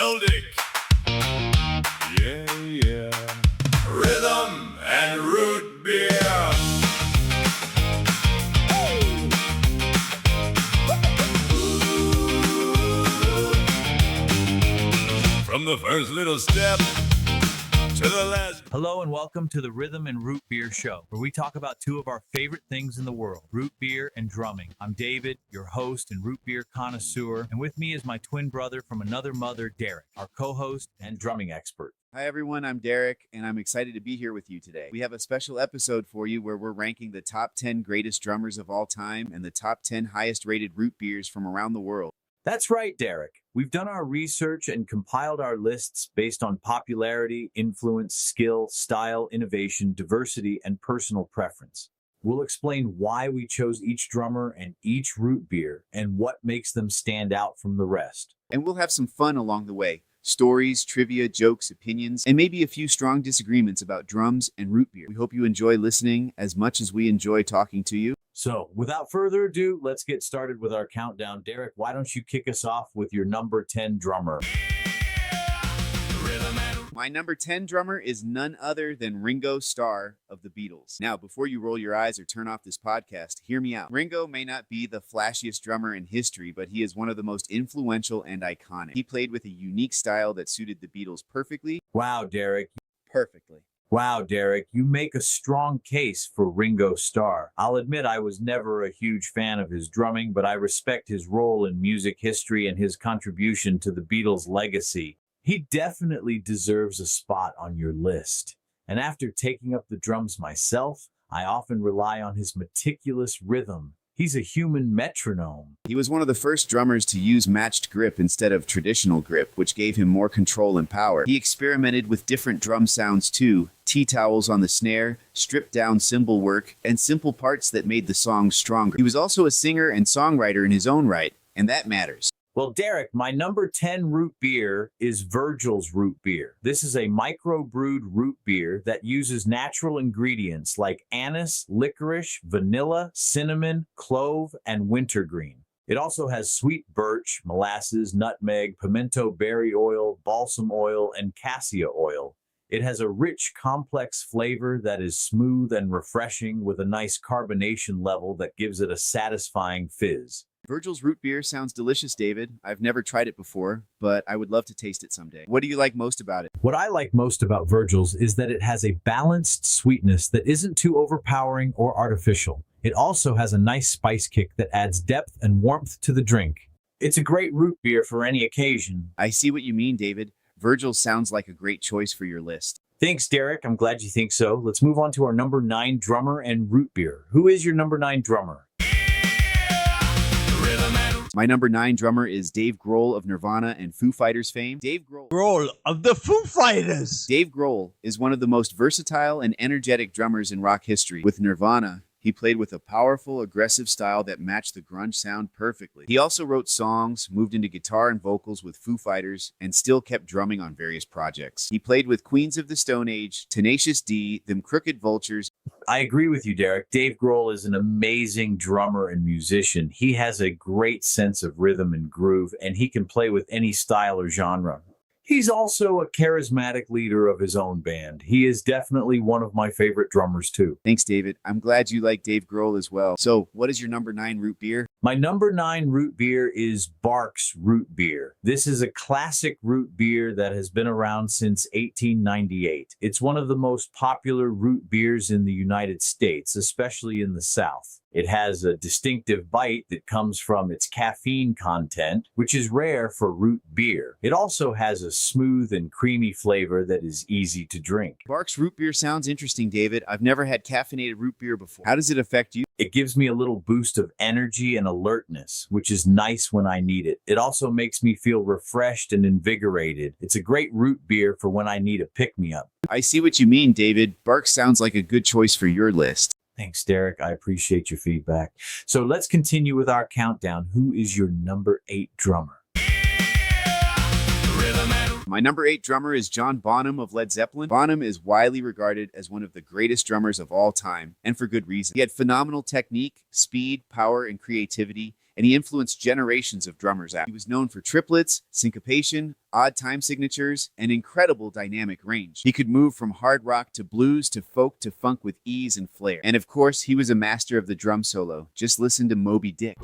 LDiK. Yeah. Rhythm and root beer. From the first little step to the last. Hello and welcome to the Rhythm and Root Beer Show, where we talk about two of our favorite things in the world, root beer and drumming. I'm David, your host and root beer connoisseur, and with me is my twin brother from another mother, Derrik, our co-host and drumming expert. Hi everyone, I'm Derrik, and I'm excited to be here with you today. We have a special episode for you where we're ranking the top 10 greatest drummers of all time and the top 10 highest rated root beers from around the world. That's right, Derrik. We've done our research and compiled our lists based on popularity, influence, skill, style, innovation, diversity, and personal preference. We'll explain why we chose each drummer and each root beer and what makes them stand out from the rest. And we'll have some fun along the way. Stories, trivia, jokes, opinions, and maybe a few strong disagreements about drums and root beer. We hope you enjoy listening as much as we enjoy talking to you. So, without further ado, let's get started with our countdown. Derrik, why don't you kick us off with your number 10 drummer? My number 10 drummer is none other than Ringo Starr of the Beatles. Now, before you roll your eyes or turn off this podcast, hear me out. Ringo may not be the flashiest drummer in history, but he is one of the most influential and iconic. He played with a unique style that suited the Beatles perfectly. Wow, Derrik. Perfectly. Wow, Derrik, you make a strong case for Ringo Starr. I'll admit I was never a huge fan of his drumming, but I respect his role in music history and his contribution to the Beatles' legacy. He definitely deserves a spot on your list. And after taking up the drums myself, I often rely on his meticulous rhythm. He's a human metronome. He was one of the first drummers to use matched grip instead of traditional grip, which gave him more control and power. He experimented with different drum sounds too, tea towels on the snare, stripped down cymbal work, and simple parts that made the song stronger. He was also a singer and songwriter in his own right, and that matters. Well, Derrik, my number 10 root beer is Virgil's root beer. This is a microbrewed root beer that uses natural ingredients like anise, licorice, vanilla, cinnamon, clove, and wintergreen. It also has sweet birch, molasses, nutmeg, pimento berry oil, balsam oil, and cassia oil. It has a rich, complex flavor that is smooth and refreshing with a nice carbonation level that gives it a satisfying fizz. Virgil's root beer sounds delicious, David. I've never tried it before, but I would love to taste it someday. What do you like most about it? What I like most about Virgil's is that it has a balanced sweetness that isn't too overpowering or artificial. It also has a nice spice kick that adds depth and warmth to the drink. It's a great root beer for any occasion. I see what you mean, David. Virgil sounds like a great choice for your list. Thanks, Derrik. I'm glad you think so. Let's move on to our number 9 drummer and root beer. Who is your number 9 drummer? My number 9 drummer is Dave Grohl of Nirvana and Foo Fighters fame. Dave Grohl of the Foo Fighters. Dave Grohl is one of the most versatile and energetic drummers in rock history. With Nirvana, he played with a powerful, aggressive style that matched the grunge sound perfectly. He also wrote songs, moved into guitar and vocals with Foo Fighters, and still kept drumming on various projects. He played with Queens of the Stone Age, Tenacious D, Them Crooked Vultures. I agree with you, Derrik. Dave Grohl is an amazing drummer and musician. He has a great sense of rhythm and groove, and he can play with any style or genre. He's also a charismatic leader of his own band. He is definitely one of my favorite drummers, too. Thanks, David. I'm glad you like Dave Grohl as well. So, what is your number 9 root beer? My number 9 root beer is Barq's root beer. This is a classic root beer that has been around since 1898. It's one of the most popular root beers in the United States, especially in the South. It has a distinctive bite that comes from its caffeine content, which is rare for root beer. It also has a smooth and creamy flavor that is easy to drink. Barq's root beer sounds interesting, David. I've never had caffeinated root beer before. How does it affect you? It gives me a little boost of energy and alertness, which is nice when I need it. It also makes me feel refreshed and invigorated. It's a great root beer for when I need a pick-me-up. I see what you mean, David. Barq sounds like a good choice for your list. Thanks, Derrik. I appreciate your feedback. So let's continue with our countdown. Who is your number 8 drummer? My number 8 drummer is John Bonham of Led Zeppelin. Bonham is widely regarded as one of the greatest drummers of all time, and for good reason. He had phenomenal technique, speed, power, and creativity, and he influenced generations of drummers out. He was known for triplets, syncopation, odd time signatures, and incredible dynamic range. He could move from hard rock to blues to folk to funk with ease and flair. And of course, he was a master of the drum solo. Just listen to Moby Dick.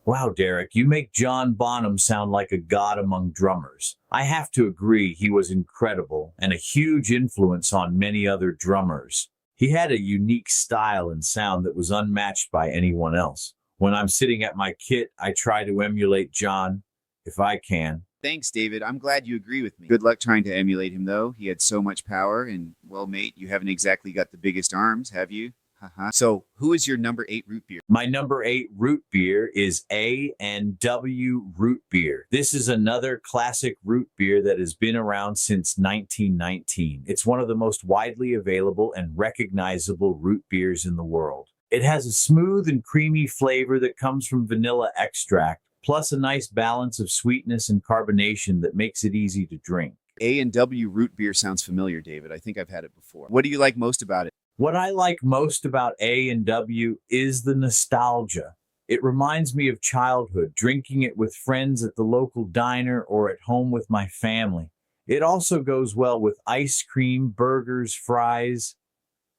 Wow, Derrik, you make John Bonham sound like a god among drummers. I have to agree he was incredible and a huge influence on many other drummers. He had a unique style and sound that was unmatched by anyone else. When I'm sitting at my kit, I try to emulate John, if I can. Thanks, David. I'm glad you agree with me. Good luck trying to emulate him, though. He had so much power, and, well, mate, you haven't exactly got the biggest arms, have you? So, who is your number 8 root beer? My number 8 root beer is A&W Root Beer. This is another classic root beer that has been around since 1919. It's one of the most widely available and recognizable root beers in the world. It has a smooth and creamy flavor that comes from vanilla extract, plus a nice balance of sweetness and carbonation that makes it easy to drink. A&W root beer sounds familiar, David. I think I've had it before. What do you like most about it? What I like most about A&W is the nostalgia. It reminds me of childhood, drinking it with friends at the local diner or at home with my family. It also goes well with ice cream, burgers, fries,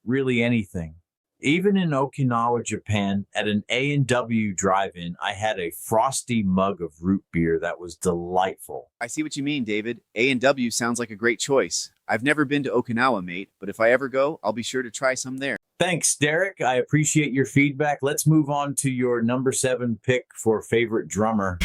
really anything. Even in Okinawa, Japan, at an A&W drive-in, I had a frosty mug of root beer that was delightful. I see what you mean, David. A&W sounds like a great choice. I've never been to Okinawa, mate, but if I ever go, I'll be sure to try some there. Thanks, Derrik. I appreciate your feedback. Let's move on to your number 7 pick for favorite drummer.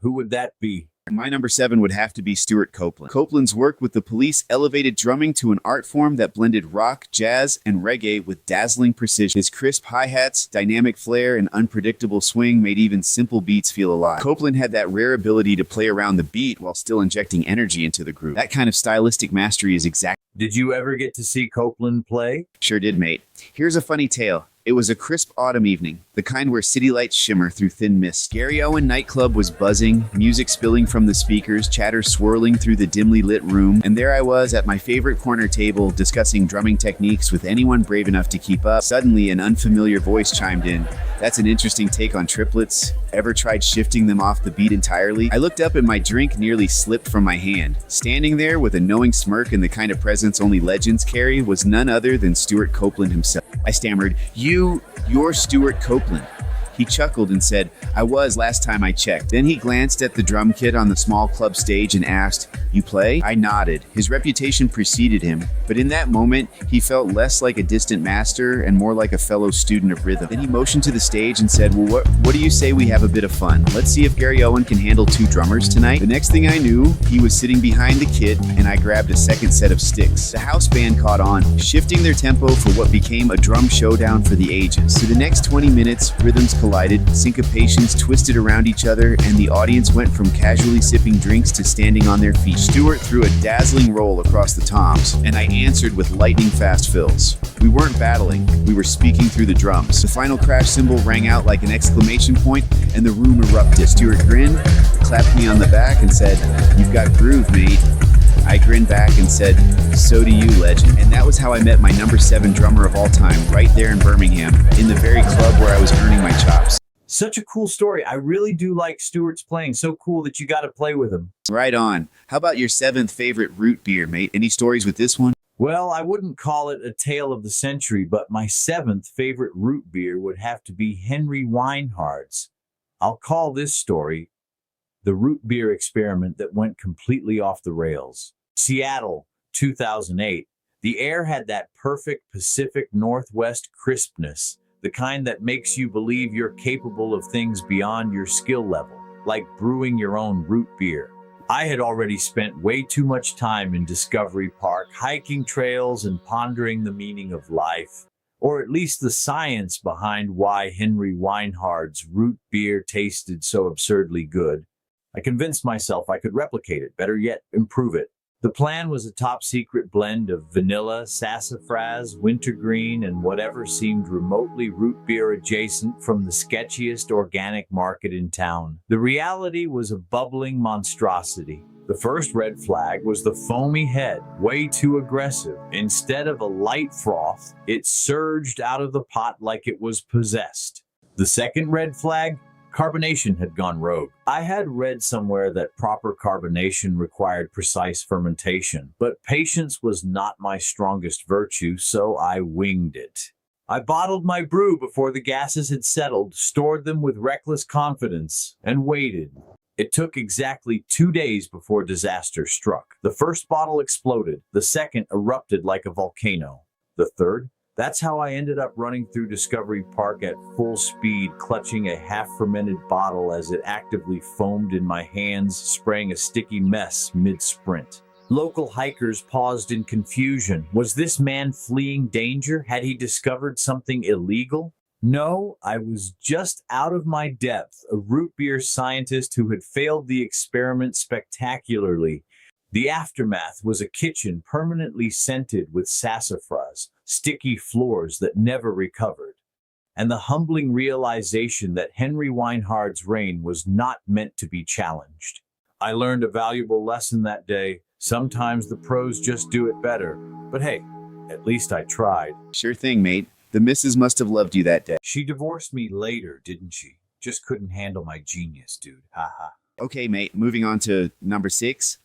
Who would that be? My number 7 would have to be Stewart Copeland. Copeland's work with the Police elevated drumming to an art form that blended rock, jazz, and reggae with dazzling precision. His crisp hi-hats, dynamic flair, and unpredictable swing made even simple beats feel alive. Copeland had that rare ability to play around the beat while still injecting energy into the groove. That kind of stylistic mastery is exact. Did you ever get to see Copeland play? Sure did, mate. Here's a funny tale. It was a crisp autumn evening, the kind where city lights shimmer through thin mist. Gary Owen nightclub was buzzing, music spilling from the speakers, chatter swirling through the dimly lit room, and there I was at my favorite corner table discussing drumming techniques with anyone brave enough to keep up. Suddenly, an unfamiliar voice chimed in. That's an interesting take on triplets. Ever tried shifting them off the beat entirely? I looked up and my drink nearly slipped from my hand. Standing there with a knowing smirk and the kind of presence only legends carry was none other than Stewart Copeland himself. I stammered, You're Stewart Copeland. He chuckled and said, I was last time I checked. Then he glanced at the drum kit on the small club stage and asked, You play? I nodded. His reputation preceded him, but in that moment, he felt less like a distant master and more like a fellow student of rhythm. Then he motioned to the stage and said, Well, what do you say we have a bit of fun? Let's see if Gary Owen can handle 2 drummers tonight. The next thing I knew, he was sitting behind the kit and I grabbed a second set of sticks. The house band caught on, shifting their tempo for what became a drum showdown for the ages. For the next 20 minutes, rhythms collided, syncopations twisted around each other, and the audience went from casually sipping drinks to standing on their feet. Stewart threw a dazzling roll across the toms, and I answered with lightning-fast fills. We weren't battling, we were speaking through the drums. The final crash cymbal rang out like an exclamation point, and the room erupted. Stewart grinned, clapped me on the back, and said, You've got groove, mate. I grinned back and said, So do you, legend. And that was how I met my number 7 drummer of all time, right there in Birmingham, in the very club where I was earning my chops. Such a cool story. I really do like Stewart's playing. So cool that you got to play with him. Right on. How about your 7th favorite root beer, mate? Any stories with this one? Well, I wouldn't call it a tale of the century, but my 7th favorite root beer would have to be Henry Weinhard's. I'll call this story the root beer experiment that went completely off the rails. Seattle, 2008. The air had that perfect Pacific Northwest crispness, the kind that makes you believe you're capable of things beyond your skill level, like brewing your own root beer. I had already spent way too much time in Discovery Park, hiking trails and pondering the meaning of life, or at least the science behind why Henry Weinhard's root beer tasted so absurdly good. I convinced myself I could replicate it, better yet, improve it. The plan was a top-secret blend of vanilla, sassafras, wintergreen, and whatever seemed remotely root beer adjacent from the sketchiest organic market in town. The reality was a bubbling monstrosity, The first red flag was the foamy head, way too aggressive. Instead of a light froth, it surged out of the pot like it was possessed. The second red flag, carbonation had gone rogue. I had read somewhere that proper carbonation required precise fermentation, but patience was not my strongest virtue, so I winged it. I bottled my brew before the gases had settled, stored them with reckless confidence, and waited. It took exactly 2 days before disaster struck. The first bottle exploded. The second erupted like a volcano. The third? That's how I ended up running through Discovery Park at full speed, clutching a half-fermented bottle as it actively foamed in my hands, spraying a sticky mess mid-sprint. Local hikers paused in confusion. Was this man fleeing danger? Had he discovered something illegal? No, I was just out of my depth, a root beer scientist who had failed the experiment spectacularly. The aftermath was a kitchen permanently scented with sassafras, sticky floors that never recovered, and the humbling realization that Henry Weinhard's reign was not meant to be challenged. I learned a valuable lesson that day. Sometimes the pros just do it better. But hey, at least I tried. Sure thing, mate. The missus must have loved you that day. She divorced me later, didn't she? Just couldn't handle my genius, dude. Haha. Okay, mate, moving on to number 6.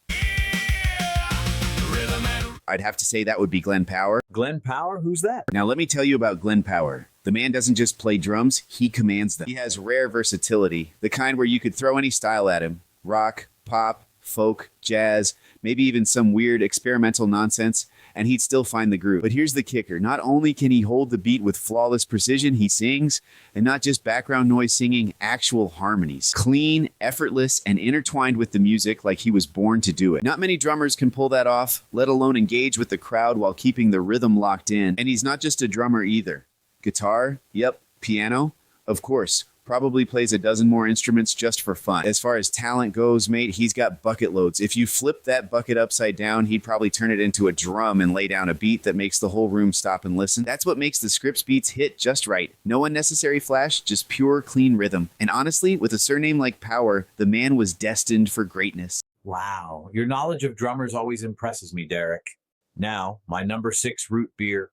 I'd have to say that would be Glen Power. Glen Power? Who's that? Now let me tell you about Glen Power. The man doesn't just play drums, he commands them. He has rare versatility, the kind where you could throw any style at him. Rock, pop, folk, jazz, maybe even some weird experimental nonsense, and he'd still find the groove. But here's the kicker. Not only can he hold the beat with flawless precision, he sings, and not just background noise singing, actual harmonies. Clean, effortless, and intertwined with the music like he was born to do it. Not many drummers can pull that off, let alone engage with the crowd while keeping the rhythm locked in. And he's not just a drummer either. Guitar? Yep. Piano? Of course. Probably plays a dozen more instruments just for fun. As far as talent goes, mate, he's got bucket loads. If you flip that bucket upside down, he'd probably turn it into a drum and lay down a beat that makes the whole room stop and listen. That's what makes the Scripps beats hit just right. No unnecessary flash, just pure, clean rhythm. And honestly, with a surname like Power, the man was destined for greatness. Wow, your knowledge of drummers always impresses me, Derrik. Now, my number 6 root beer.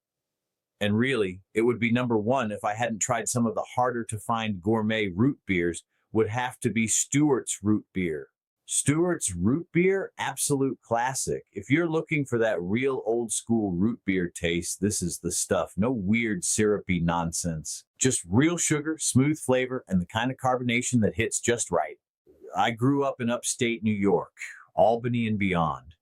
And really, it would be number 1 if I hadn't tried some of the harder-to-find gourmet root beers, would have to be Stewart's root beer. Stewart's root beer, absolute classic. If you're looking for that real old-school root beer taste, this is the stuff. No weird syrupy nonsense. Just real sugar, smooth flavor, and the kind of carbonation that hits just right. I grew up in upstate New York, Albany and beyond,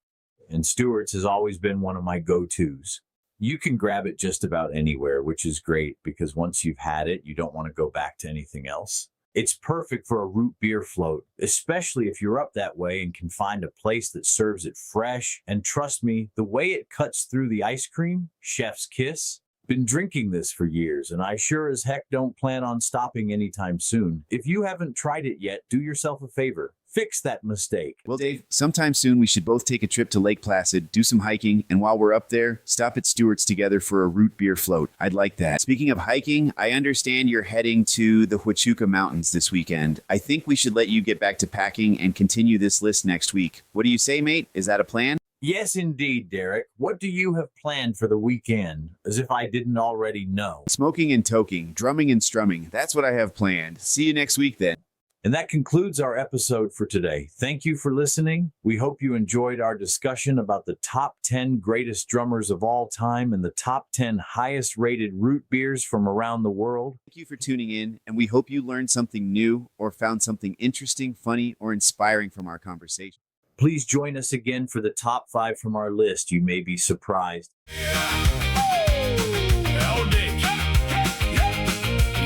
and Stewart's has always been one of my go-tos. You can grab it just about anywhere, which is great because once you've had it, you don't want to go back to anything else. It's perfect for a root beer float, especially if you're up that way and can find a place that serves it fresh. And trust me, the way it cuts through the ice cream, chef's kiss. Been drinking this for years, and I sure as heck don't plan on stopping anytime soon. If you haven't tried it yet, do yourself a favor. Fix that mistake. Well, Dave, sometime soon we should both take a trip to Lake Placid, do some hiking, and while we're up there, stop at Stewart's together for a root beer float. I'd like that. Speaking of hiking, I understand you're heading to the Huachuca Mountains this weekend. I think we should let you get back to packing and continue this list next week. What do you say, mate? Is that a plan? Yes, indeed, Derrik. What do you have planned for the weekend? As if I didn't already know. Smoking and toking, drumming and strumming. That's what I have planned. See you next week then. And that concludes our episode for today. Thank you for listening. We hope you enjoyed our discussion about the top 10 greatest drummers of all time and the top 10 highest rated root beers from around the world. Thank you for tuning in, and we hope you learned something new or found something interesting, funny, or inspiring from our conversation. Please join us again for the top 5 from our list. You may be surprised. LDiK.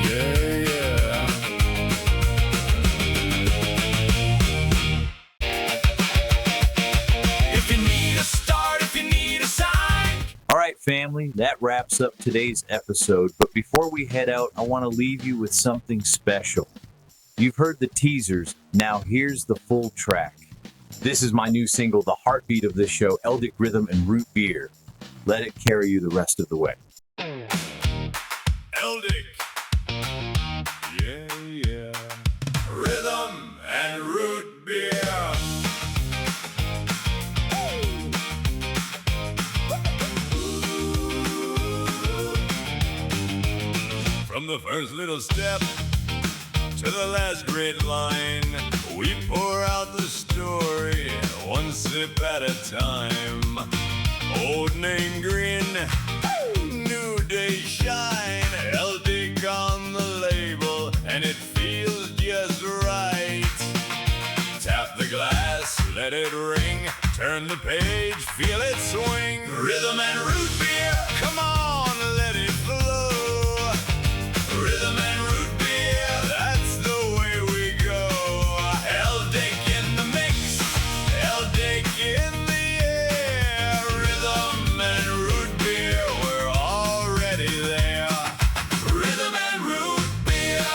Yeah. If you need a start, if you need a sign. All right, family, that wraps up today's episode. But before we head out, I want to leave you with something special. You've heard the teasers. Now here's the full track. This is my new single, the heartbeat of this show, LDiK Rhythm and Root Beer. Let it carry you the rest of the way. LDiK. Yeah. Rhythm and root beer. first little step to the last great line. We pour out the story one sip at a time. Old name grin, new day shine. LDiK on the label, and it feels just right. Tap the glass, let it ring. Turn the page, feel it swing. Rhythm and root beer, come on, let it flow. Rhythm and root beer, that's the way we go. LDiK in the mix, LDiK in the air. Rhythm and root beer, we're already there. Rhythm and root beer.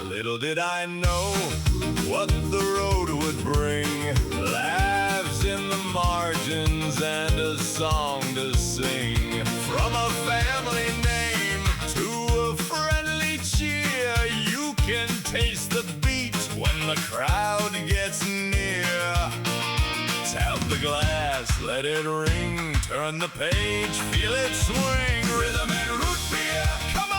Little did I know what the road would bring. Laughs in the margins and a song to sing. From a family name to a friendly cheer, you can taste the beat when the crowd gets near. Tap the glass, let it ring. Turn the page, feel it swing. Rhythm and root beer, come on!